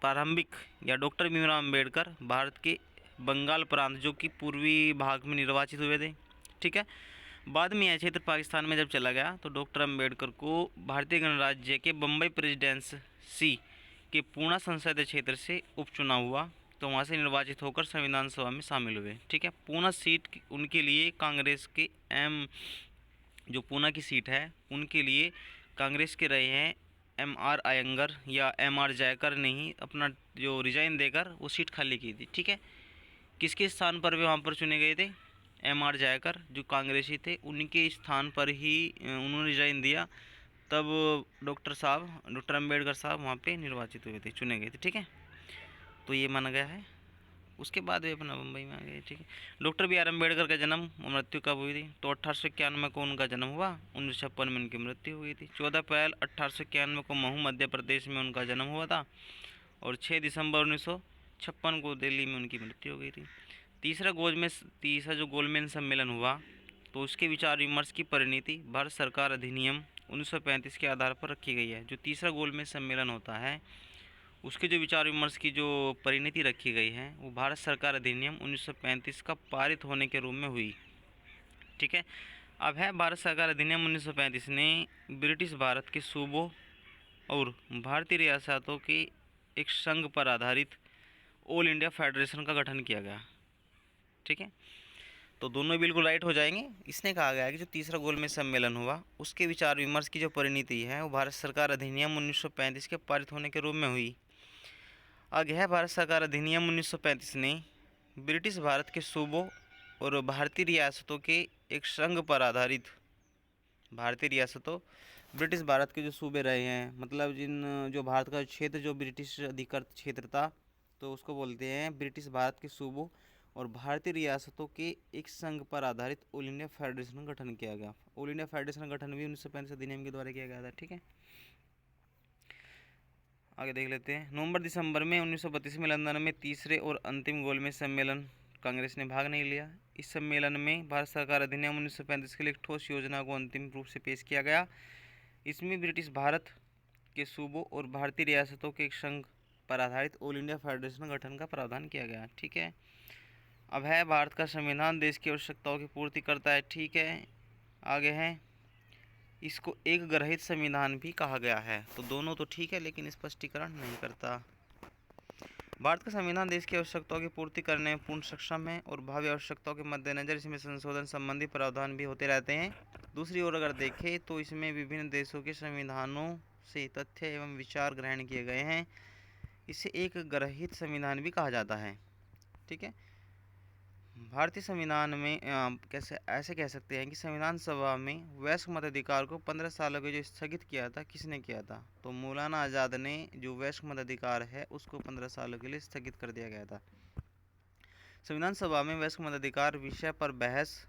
प्रारंभिक या डॉक्टर भीमराव अंबेडकर भारत के बंगाल प्रांत जो कि पूर्वी भाग में निर्वाचित हुए थे। ठीक है, बाद में यह क्षेत्र पाकिस्तान में जब चला गया तो डॉक्टर अंबेडकर को भारतीय गणराज्य के बम्बई प्रेसिडेंसी के पूर्णा संसदीय क्षेत्र से उपचुनाव हुआ, तो वहाँ से निर्वाचित होकर संविधान सभा में शामिल हुए। ठीक है, पूना सीट उनके लिए कांग्रेस के जो पूना की सीट है उनके लिए कांग्रेस के रहे हैं MR अयंगर या MR जयकर ने ही अपना जो रिजाइन देकर वो सीट खाली की थी। ठीक है, किसके स्थान पर वे वहाँ पर चुने गए थे, MR जयकर जो कांग्रेसी थे उनके स्थान पर ही उन्होंने रिजाइन दिया, तब डॉक्टर अंबेडकर साहब वहाँ पे निर्वाचित हुए थे, चुने गए थे। ठीक है, तो ये माना गया है। उसके बाद वे अपना मुंबई में आ गए। ठीक है, डॉक्टर BR अम्बेडकर का जन्म और मृत्यु कब हुई थी, तो 1891 को उनका जन्म हुआ, 1956 में उनकी मृत्यु हुई थी। 14 अप्रैल 1891 को महू मध्य प्रदेश में उनका जन्म हुआ था और 6 दिसंबर 1956 को दिल्ली में उनकी मृत्यु हो गई थी। तीसरा जो गोलमेज सम्मेलन हुआ तो उसके विचार विमर्श की परिणति भारत सरकार अधिनियम 1935 के आधार पर रखी गई है। जो तीसरा गोलमेज सम्मेलन होता है उसके जो विचार विमर्श की जो परिणति रखी गई है वो भारत सरकार अधिनियम 1935 का पारित होने के रूप में हुई। ठीक है, अब है भारत सरकार अधिनियम 1935 ने ब्रिटिश भारत के सूबों और भारतीय रियासतों के एक संघ पर आधारित ऑल इंडिया फेडरेशन का गठन किया गया। ठीक है, तो दोनों बिल्कुल राइट हो जाएंगे। इसने कहा गया है कि जो तीसरा गोलमेज सम्मेलन हुआ उसके विचार विमर्श की जो परिणति है वो भारत सरकार अधिनियम 1935 के पारित होने के रूप में हुई। आगे है भारत सरकार अधिनियम 1935 ने ब्रिटिश भारत के सूबों और भारतीय रियासतों के एक संघ पर आधारित, भारतीय रियासतों ब्रिटिश भारत के जो सूबे रहे हैं, मतलब जो भारत का क्षेत्र जो ब्रिटिश अधिकृत क्षेत्र था तो उसको बोलते हैं ब्रिटिश भारत के सूबों और भारतीय रियासतों के एक संघ पर आधारित ऑल इंडिया फेडरेशन का गठन किया गया। ऑल इंडिया फेडरेशन का गठन भी 1935 अधिनियम के द्वारा किया गया था। ठीक है, आगे देख लेते हैं। नवंबर दिसंबर में 1932 में लंदन में तीसरे और अंतिम गोलमेज सम्मेलन कांग्रेस ने भाग नहीं लिया। इस सम्मेलन में भारत सरकार अधिनियम 1935 के लिए एक ठोस योजना को अंतिम रूप से पेश किया गया। इसमें ब्रिटिश भारत के सूबों और भारतीय रियासतों के एक संघ पर आधारित ऑल इंडिया फेडरेशन गठन का प्रावधान किया गया। ठीक है, अब है भारत का संविधान देश की आवश्यकताओं की पूर्ति करता है। ठीक है, आगे है इसको एक ग्रहित संविधान भी कहा गया है, तो दोनों तो ठीक है लेकिन स्पष्टीकरण नहीं करता। भारत का संविधान देश की आवश्यकताओं की पूर्ति करने में पूर्ण सक्षम है और भावी आवश्यकताओं के मद्देनजर इसमें संशोधन संबंधी प्रावधान भी होते रहते हैं। दूसरी ओर अगर देखें तो इसमें विभिन्न देशों के संविधानों से तथ्य एवं विचार ग्रहण किए गए हैं। इसे एक ग्रहित संविधान भी कहा जाता है। ठीक है, भारतीय संविधान में कैसे ऐसे कह सकते हैं कि संविधान सभा में वयस्क मताधिकार को 15 सालों के जो स्थगित किया था, किसने किया था? तो मौलाना आज़ाद ने जो वयस्क मताधिकार है उसको 15 सालों के लिए स्थगित कर दिया गया था। संविधान सभा में वयस्क मताधिकार विषय पर बहस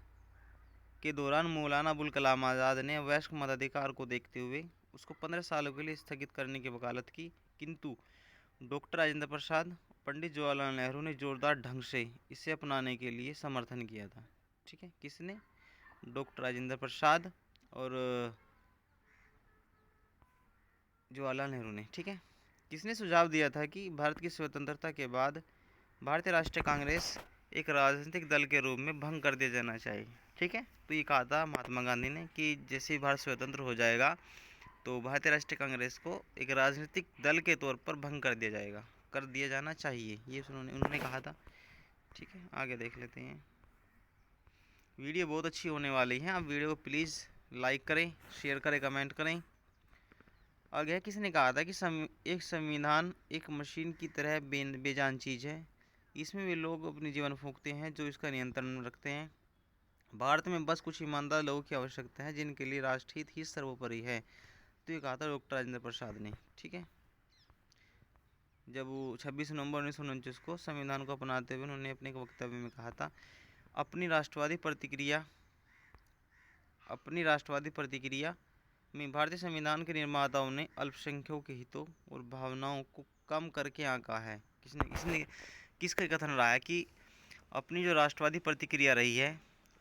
के दौरान मौलाना अबुल कलाम आज़ाद ने वयस्क मताधिकार को देखते हुए उसको 15 सालों के लिए स्थगित करने की वकालत की, किंतु डॉक्टर राजेंद्र प्रसाद, पंडित जवाहरलाल नेहरू ने जोरदार ढंग से इसे अपनाने के लिए समर्थन किया था। ठीक है, किसने? डॉक्टर राजेंद्र प्रसाद और जवाहरलाल नेहरू ने। ठीक है, किसने सुझाव दिया था कि भारत की स्वतंत्रता के बाद भारतीय राष्ट्रीय कांग्रेस एक राजनीतिक दल के रूप में भंग कर दिया जाना चाहिए। ठीक है, तो ये कहा था महात्मा गांधी ने कि जैसे ही भारत स्वतंत्र हो जाएगा तो भारतीय राष्ट्रीय कांग्रेस को एक राजनीतिक दल के तौर पर भंग कर दिया जाना चाहिए, ये उन्होंने कहा था। ठीक है, आगे देख लेते हैं। वीडियो बहुत अच्छी होने वाली है, आप वीडियो को प्लीज़ लाइक करें, शेयर करें, कमेंट करें। आगे किसने कहा था कि एक संविधान एक मशीन की तरह बेजान चीज़ है, इसमें वे लोग अपनी जीवन फूंकते हैं जो इसका नियंत्रण रखते हैं। भारत में बस कुछ ईमानदार लोगों की आवश्यकता है जिनके लिए राष्ट्रहित ही सर्वोपरि है। तो ये कहा था डॉक्टर राजेंद्र प्रसाद ने। ठीक है, जब वो 26 नवंबर 1949 को संविधान को अपनाते हुए उन्होंने अपने वक्तव्य में कहा था, अपनी राष्ट्रवादी प्रतिक्रिया में भारतीय संविधान के निर्माताओं ने अल्पसंख्यकों के हितों और भावनाओं को कम करके आंका है। किसका कथन रहा है कि अपनी जो राष्ट्रवादी प्रतिक्रिया रही है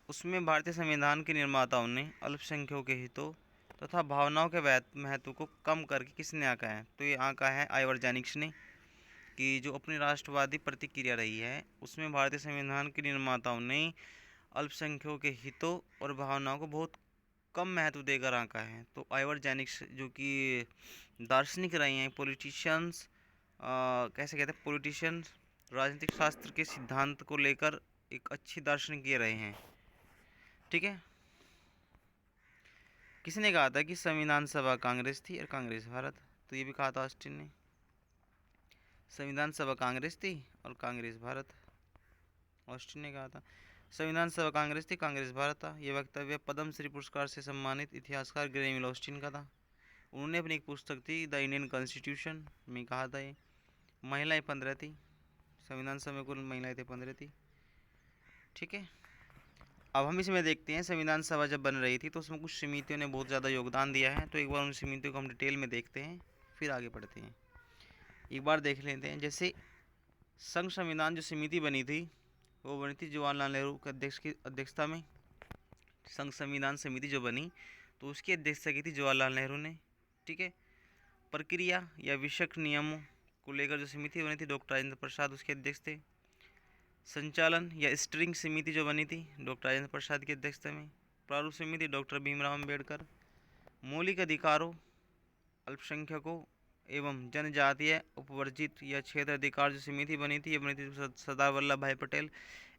उसमें भारतीय संविधान के निर्माताओं ने अल्पसंख्यकों के हितों तथा भावनाओं के महत्व को कम करके किसने आंका है? तो ये आंका है आइवर जेनिक्स ने, कि जो अपनी राष्ट्रवादी प्रतिक्रिया रही है उसमें भारतीय संविधान के निर्माताओं ने अल्पसंख्यकों के हितों और भावनाओं को बहुत कम महत्व देकर आंका है। तो आइवर जेनिक्स जो कि दार्शनिक रहे हैं, पॉलिटिशियंस, कैसे कहते हैं, पॉलिटिशियंस, राजनीतिक शास्त्र के सिद्धांत को लेकर एक अच्छी दार्शनिक ये रहे हैं। ठीक है, किसने कहा था कि संविधान सभा कांग्रेस थी और कांग्रेस भारत? तो ये भी कहा था ऑस्टिन ने। संविधान सभा कांग्रेस थी और कांग्रेस भारत, ऑस्टिन ने कहा था। संविधान सभा कांग्रेस थी, कांग्रेस भारत था। यह वक्तव्य पद्मश्री पुरस्कार से सम्मानित इतिहासकार ग्रेमिल ऑस्टिन का था। उन्होंने अपनी एक पुस्तक थी द इंडियन कॉन्स्टिट्यूशन में कहा था ये। महिलाएं 15 थी, संविधान सभा में कुल महिलाएं थे 15 थी। ठीक है, अब हम इसमें देखते हैं संविधान सभा जब बन रही थी तो उसमें कुछ समितियों ने बहुत ज़्यादा योगदान दिया है। तो एक बार उन समितियों को हम डिटेल में देखते हैं, फिर आगे बढ़ते हैं। एक बार देख लेते हैं, जैसे संघ संविधान जो समिति बनी थी वो बनी थी जवाहरलाल नेहरू के अध्यक्षता में। संघ संविधान समिति जो बनी तो उसकी अध्यक्षता की थी जवाहरलाल नेहरू ने। ठीक है, प्रक्रिया या विषयक नियमों को लेकर जो समिति बनी थी डॉक्टर राजेंद्र प्रसाद उसके अध्यक्ष थे। संचालन या स्टीयरिंग समिति जो बनी थी डॉक्टर राजेंद्र प्रसाद की अध्यक्षता में। प्रारूप समिति डॉक्टर भीमराव अम्बेडकर। मौलिक अधिकारों, अल्पसंख्यकों एवं जनजातीय उपवर्जित या क्षेत्र अधिकार जो समिति बनी थी ये बनी थी सरदार वल्लभ भाई पटेल।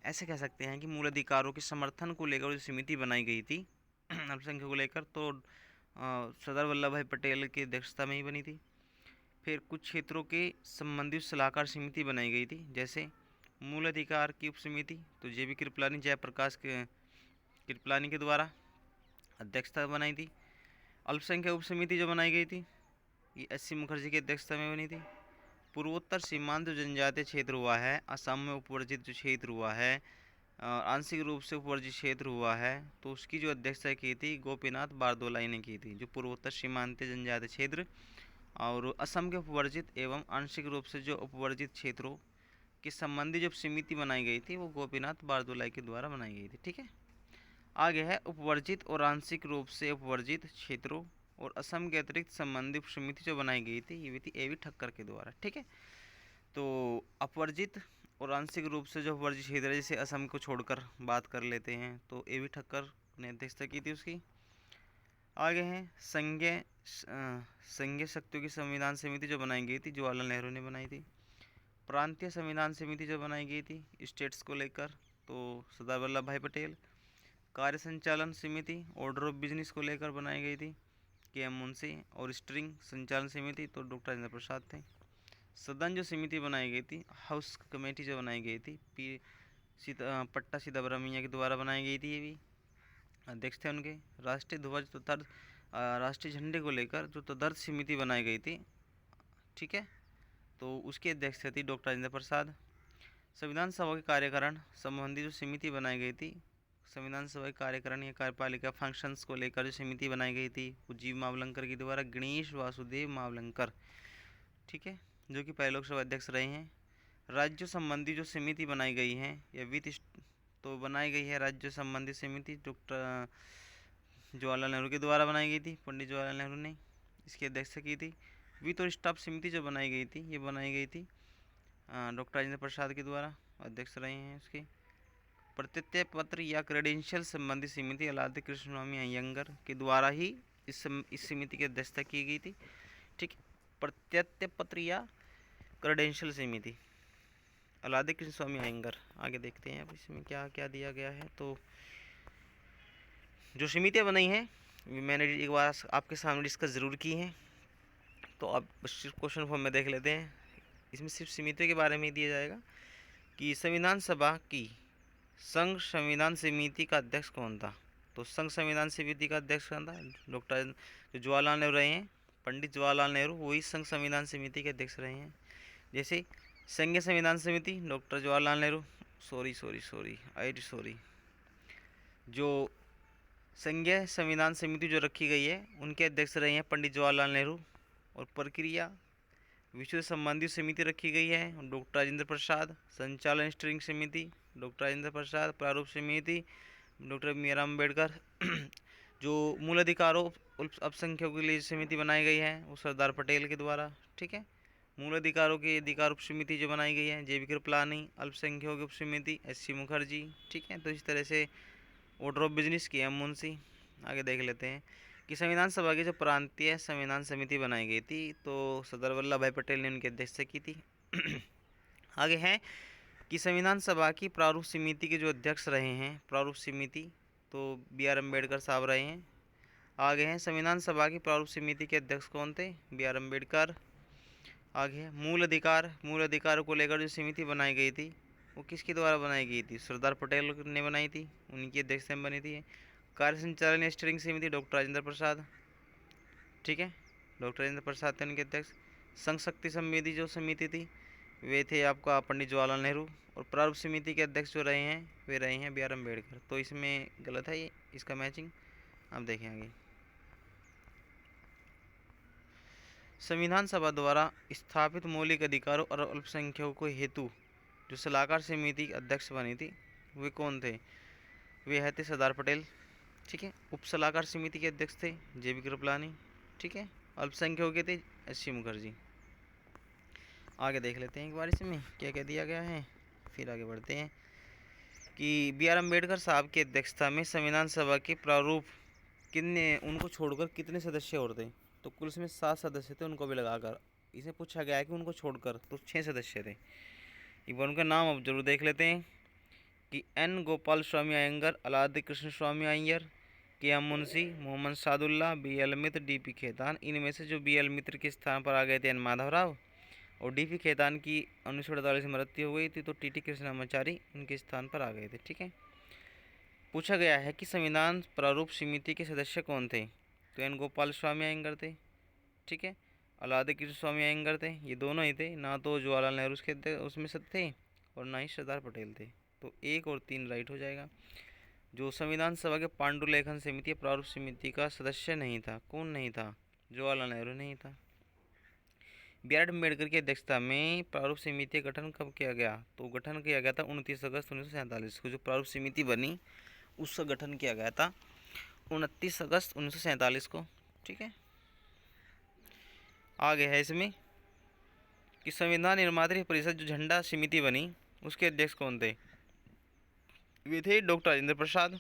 ऐसे कह सकते हैं कि मूल अधिकारों के समर्थन को लेकर जो समिति बनाई गई थी अल्पसंख्यकों को लेकर, तो सरदार वल्लभ भाई पटेल की अध्यक्षता में ही बनी थी। फिर कुछ क्षेत्रों के संबंधित सलाहकार समिति बनाई गई थी, जैसे मूल अधिकार की उप समिति तो जे बी कृपलानी, जयप्रकाश कृपलानी के द्वारा अध्यक्षता बनाई थी। अल्पसंख्यक उप समिति जो बनाई गई थी ये एस.सी. मुखर्जी की अध्यक्षता में बनी थी। पूर्वोत्तर सीमांत जो जनजातीय क्षेत्र हुआ है, असम में उपवर्जित जो क्षेत्र हुआ है, आंशिक रूप से उपवर्जित क्षेत्र हुआ है, तो उसकी जो अध्यक्षता की थी गोपीनाथ बारदोलाई ने की थी। जो पूर्वोत्तर सीमांत जनजातीय क्षेत्र और असम के उपवर्जित एवं आंशिक रूप से जो उपवर्जित क्षेत्रों के संबंधी जब समिति बनाई गई थी वो गोपीनाथ बारदोलाई के द्वारा बनाई गई थी। ठीक है, आगे है उपवर्जित और आंशिक रूप से उपवर्जित क्षेत्रों और असम के अतिरिक्त संबंधित समिति जो बनाई गई थी ये भी थी ए.वी. ठक्कर के द्वारा। ठीक है, तो अपवर्जित और आंशिक रूप से जो उपवर्जित क्षेत्र है, जैसे असम को छोड़कर बात कर लेते हैं, तो ए.वी. ठक्कर ने अध्यक्षता की थी उसकी। आगे है संघीय शक्तियों की संविधान समिति जो बनाई गई थी जवाहरलाल नेहरू ने बनाई थी। प्रांतीय संविधान समिति जो बनाई गई थी स्टेट्स को लेकर, तो सरदार वल्लभ भाई पटेल। कार्य संचालन समिति ऑर्डर ऑफ बिजनेस को लेकर बनाई गई थी के.एम. मुंशी, और स्ट्रिंग संचालन समिति तो डॉक्टर राजेंद्र प्रसाद थे। सदन जो समिति बनाई गई थी, हाउस कमेटी जो बनाई गई थी, पट्टा सिद्धारमैया के द्वारा बनाई गई थी, ये भी अध्यक्ष थे उनके। राष्ट्रीय ध्वज तथा राष्ट्रीय झंडे को लेकर जो तदर्थ समिति बनाई गई थी, ठीक है, तो उसके अध्यक्ष थे डॉक्टर राजेंद्र प्रसाद। संविधान सभा के कार्यकरण संबंधी जो समिति बनाई गई थी, संविधान सभा के कार्यकरण या कार्यपालिका फंक्शंस को लेकर जो समिति बनाई गई थी, वो जी मावलंकर के द्वारा गणेश वासुदेव मावलंकर, ठीक है, जो कि पहले लोकसभा अध्यक्ष रहे हैं। राज्य संबंधी जो समिति बनाई गई है या वित्त तो बनाई गई है राज्य संबंधी समिति डॉक्टर जवाहरलाल नेहरू के द्वारा बनाई गई थी, पंडित जवाहरलाल नेहरू ने इसकी अध्यक्षता की थी। वित्त और स्टाफ समिति जो बनाई गई थी, ये बनाई गई थी डॉक्टर राजेंद्र प्रसाद के द्वारा, अध्यक्ष रहे हैं उसके। प्रत्यय पत्र या क्रेडेंशियल संबंधी समिति अलादे कृष्ण स्वामी अयंगर के द्वारा ही इस समिति की अध्यक्षता की गई थी, ठीक। प्रत्यय पत्र या क्रेडेंशियल समिति अलादे कृष्ण स्वामी अयंगर। आगे देखते हैं अब इसमें क्या क्या दिया गया है। तो जो समितियाँ बनाई हैं मैंने एक बार आपके सामने डिस्कस ज़रूर की हैं, तो अब क्वेश्चन फॉर्म में देख लेते हैं। इसमें सिर्फ समितियों के बारे में ही दिया जाएगा कि संविधान सभा की संघ संविधान समिति का अध्यक्ष कौन था। तो संघ संविधान समिति का अध्यक्ष कौन था? डॉक्टर जवाहरलाल नेहरू रहे हैं, पंडित जवाहरलाल नेहरू, वही संघ संविधान समिति के अध्यक्ष रहे हैं। जैसे संघीय संविधान समिति डॉक्टर जवाहरलाल नेहरू, जो संघीय संविधान समिति जो रखी गई है उनके अध्यक्ष रहे हैं पंडित जवाहरलाल नेहरू। और प्रक्रिया विषय संबंधी समिति रखी गई है डॉक्टर राजेंद्र प्रसाद। संचालन स्टीयरिंग समिति डॉक्टर राजेंद्र प्रसाद। प्रारूप समिति डॉक्टर बी आर अम्बेडकर। जो मूल अधिकारों अल्पसंख्यकों के लिए समिति बनाई गई है वो सरदार पटेल के द्वारा, ठीक है। मूल अधिकारों की अधिकार उप समिति जो बनाई गई है जे बी कृपलानी। अल्पसंख्यकों की उप समिति एस.सी. मुखर्जी, ठीक है। तो इस तरह से order of business KM. Munshi. आगे देख लेते हैं कि संविधान सभा की जो प्रांतीय संविधान समिति बनाई गई थी तो सरदार वल्लभ भाई पटेल ने उनकी अध्यक्षता की थी। आगे है कि संविधान सभा की प्रारूप समिति के जो अध्यक्ष रहे हैं प्रारूप समिति तो बी आर अम्बेडकर साहब रहे हैं। आगे हैं संविधान सभा की प्रारूप समिति के अध्यक्ष कौन थे? B R Ambedkar. आगे है मूल अधिकार को लेकर जो समिति बनाई गई थी वो किसके द्वारा बनाई गई थी? सरदार पटेल ने बनाई थी, उनकी अध्यक्षता में बनी थी। कार्य संचालन स्टीयरिंग समिति डॉक्टर राजेंद्र प्रसाद, ठीक है, डॉक्टर राजेंद्र प्रसाद थे उनके अध्यक्ष। संघ शक्ति समिति जो समिति थी वे थे आपका पंडित जवाहरलाल नेहरू। और प्रारूप समिति के अध्यक्ष जो रहे हैं वे रहे हैं बी आर अम्बेडकर। तो इसमें गलत है ये, इसका मैचिंग आप देखें आगे। संविधान सभा द्वारा स्थापित मौलिक अधिकारों और अल्पसंख्यकों के हेतु जो सलाहकार समिति अध्यक्ष बनी थी वे कौन थे? वे थे सरदार पटेल, ठीक है। उप सलाहकार समिति के अध्यक्ष थे जे बी कृपलानी, ठीक है। अल्पसंख्यकों के थे एस.सी. मुखर्जी। आगे देख लेते हैं एक बार इसमें क्या क्या दिया गया है, फिर आगे बढ़ते हैं कि बी आर अम्बेडकर साहब की अध्यक्षता में संविधान सभा के प्रारूप उनको छोड़कर कितने सदस्य और थे? तो कुल इसमें 7 सदस्य थे, उनको भी लगाकर इसे पूछा गया है कि उनको छोड़कर तो 6 सदस्य थे। एक बार उनका नाम अब जरूर देख लेते हैं कि एन गोपाल स्वामी अयंगर, अलादे कृष्ण स्वामी अयंगर, के.एम. मुंशी, मोहम्मद सादुल्ला, बी.एल. मित्र, डी.पी. खेतान। इनमें से जो बी.एल. मित्र के स्थान पर आ गए थे एन माधवराव, और डी.पी. खेतान की 1948 में मृत्यु हो गई थी तो टी.टी. कृष्णामाचारी उनके स्थान पर आ गए थे, ठीक है। पूछा गया है कि संविधान प्रारूप समिति के सदस्य कौन थे? तो एन गोपाल स्वामी अयंगर थे, ठीक है। अलादे कृष्ण स्वामी अयंगर थे, ये दोनों ही थे, ना तो जवाहरलाल नेहरू के उसमें से थे और ना ही सरदार पटेल थे। तो 1 और 3 राइट हो जाएगा। जो संविधान सभा के पांडुलेखन समिति प्रारूप समिति का सदस्य नहीं था, कौन नहीं था? जवाहरलाल नेहरू नहीं था। बी आर अम्बेडकर की अध्यक्षता में प्रारूप समिति का गठन कब किया गया? तो गठन किया गया था 29 अगस्त 1947 को। जो प्रारूप समिति बनी उसका गठन किया गया था 29 अगस्त 1947 को, ठीक है। आगे है इसमें कि संविधान निर्मात्री परिषद जो झंडा समिति बनी उसके अध्यक्ष कौन थे? वे थे डॉक्टर राजेंद्र प्रसाद।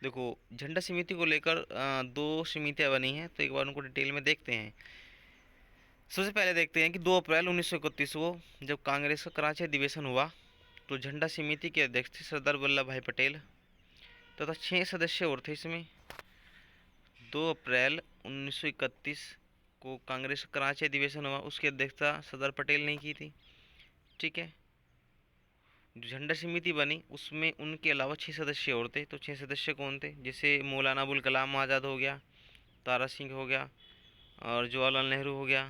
देखो झंडा समिति को लेकर 2 समितियाँ बनी हैं, तो एक बार उनको डिटेल में देखते हैं। सबसे पहले देखते हैं कि 2 अप्रैल 1931 को जब कांग्रेस का कराची अधिवेशन हुआ तो झंडा समिति के अध्यक्ष थे सरदार वल्लभ भाई पटेल तथा 6 सदस्य और थे इसमें। 2 अप्रैल 1931 को कांग्रेस कराची अधिवेशन हुआ, उसकी अध्यक्षता सरदार पटेल ने की थी। ठीक है। जो झंडा समिति बनी उसमें उनके अलावा 6 सदस्य और थे। तो 6 सदस्य कौन थे? जैसे मौलाना अबुल कलाम आज़ाद हो गया, तारा सिंह हो गया, और जवाहरलाल नेहरू हो गया,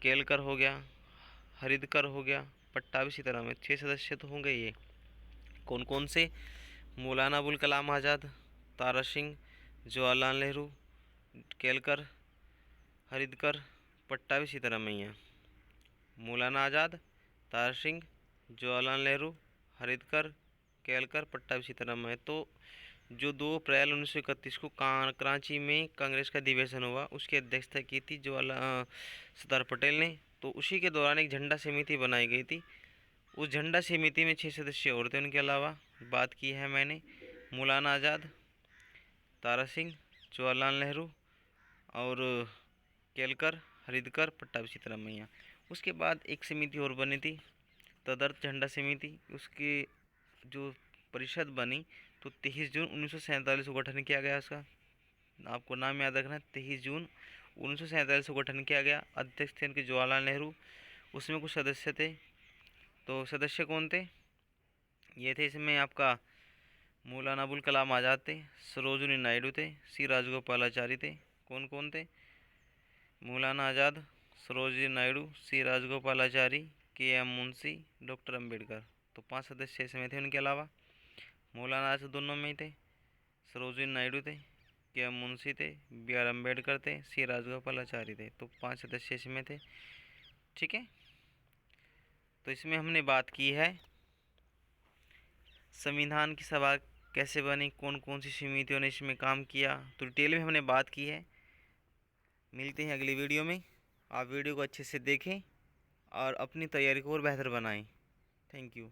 केलकर हो गया, हरिदकर हो गया, पट्टाभी सीताराम। 6 सदस्य तो होंगे ये। कौन कौन से? मौलाना अबुल कलाम आज़ाद, तारा सिंह, जवाहरलाल नेहरू, केलकर, हरिदकर, पट्टाभी सीतारामैया। मौलाना आज़ाद, तारा सिंह, जवाहरलाल नेहरू, हरिदकर, केलकर, पट्टाभी सीतारामैया। तो जो 2 अप्रैल 1931 को कराची में कांग्रेस का अधिवेशन हुआ, उसकी अध्यक्षता की थी सरदार पटेल ने। तो उसी के दौरान एक झंडा समिति बनाई गई थी। उस झंडा समिति में 6 सदस्य और थे। उनके अलावा बात की है मैंने मौलाना आज़ाद, तारा सिंह, जवाहरलाल नेहरू और केलकर, हरिदकर, पट्टाभी सीतारामैया। उसके बाद एक समिति और बनी थी, तदर्थ झंडा समिति। उसकी जो परिषद बनी तो 23 जून 1947 को गठन किया गया उसका। आपको नाम याद रखना है, 23 जून 1947 को गठन किया गया। अध्यक्ष थे उनके जवाहरलाल नेहरू। उसमें कुछ सदस्य थे। तो सदस्य कौन थे? ये थे इसमें आपका मौलाना अबुल कलाम आज़ाद थे, सरोजिनी नायडू थे, सी राजगोपालाचारी थे। कौन कौन थे? मौलाना आज़ाद, सरोजिनी नायडू, सी राजगोपालाचारी, के एम मुंशी, डॉक्टर अम्बेडकर। तो 5 सदस्य इसमें थे। उनके अलावा मौलाना आज़ाद दोनों में ही थे, सरोजिनी नायडू थे, के एम मुंशी थे, बी आर अम्बेडकर थे, सी राजगोपालाचारी थे। तो 5 सदस्य इसमें थे। ठीक है। तो इसमें हमने बात की है संविधान की सभा कैसे बनी, कौन कौन सी समितियों ने इसमें काम किया, तो डिटेल में हमने बात की है। मिलते हैं अगली वीडियो में। आप वीडियो को अच्छे से देखें और अपनी तैयारी को और बेहतर बनाएं। Thank you.